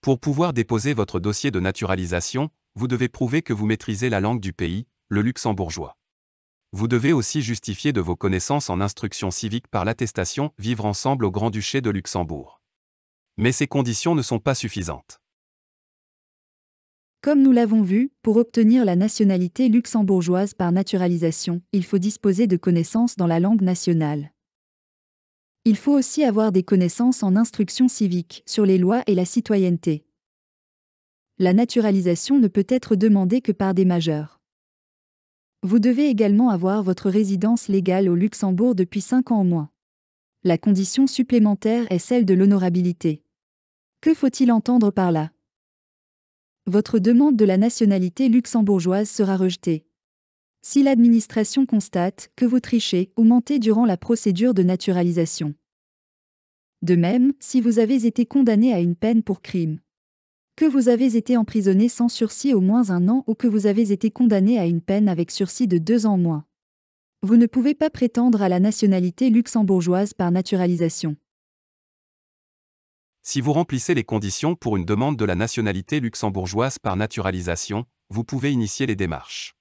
Pour pouvoir déposer votre dossier de naturalisation, vous devez prouver que vous maîtrisez la langue du pays, le luxembourgeois. Vous devez aussi justifier de vos connaissances en instruction civique par l'attestation « Vivre ensemble au Grand-Duché de Luxembourg ». Mais ces conditions ne sont pas suffisantes. Comme nous l'avons vu, pour obtenir la nationalité luxembourgeoise par naturalisation, il faut disposer de connaissances dans la langue nationale. Il faut aussi avoir des connaissances en instruction civique, sur les lois et la citoyenneté. La naturalisation ne peut être demandée que par des majeurs. Vous devez également avoir votre résidence légale au Luxembourg depuis 5 ans au moins. La condition supplémentaire est celle de l'honorabilité. Que faut-il entendre par là ? Votre demande de la nationalité luxembourgeoise sera rejetée. Si l'administration constate que vous trichez ou mentez durant la procédure de naturalisation. De même, si vous avez été condamné à une peine pour crime, que vous avez été emprisonné sans sursis au moins 1 an ou que vous avez été condamné à une peine avec sursis de 2 ans moins, vous ne pouvez pas prétendre à la nationalité luxembourgeoise par naturalisation. Si vous remplissez les conditions pour une demande de la nationalité luxembourgeoise par naturalisation, vous pouvez initier les démarches.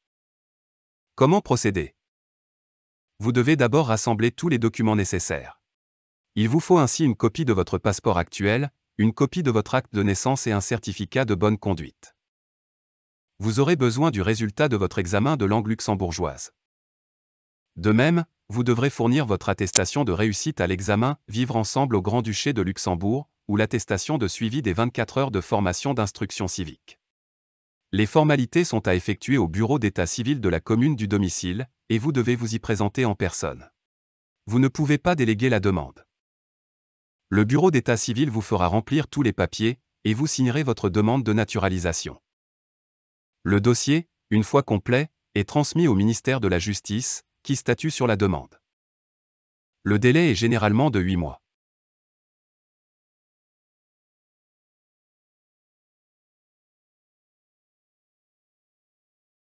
Comment procéder ? Vous devez d'abord rassembler tous les documents nécessaires. Il vous faut ainsi une copie de votre passeport actuel, une copie de votre acte de naissance et un certificat de bonne conduite. Vous aurez besoin du résultat de votre examen de langue luxembourgeoise. De même, vous devrez fournir votre attestation de réussite à l'examen « Vivre ensemble au Grand-Duché de Luxembourg » ou l'attestation de suivi des 24 heures de formation d'instruction civique. Les formalités sont à effectuer au bureau d'état civil de la commune du domicile, et vous devez vous y présenter en personne. Vous ne pouvez pas déléguer la demande. Le bureau d'état civil vous fera remplir tous les papiers, et vous signerez votre demande de naturalisation. Le dossier, une fois complet, est transmis au ministère de la Justice, qui statue sur la demande. Le délai est généralement de 8 mois.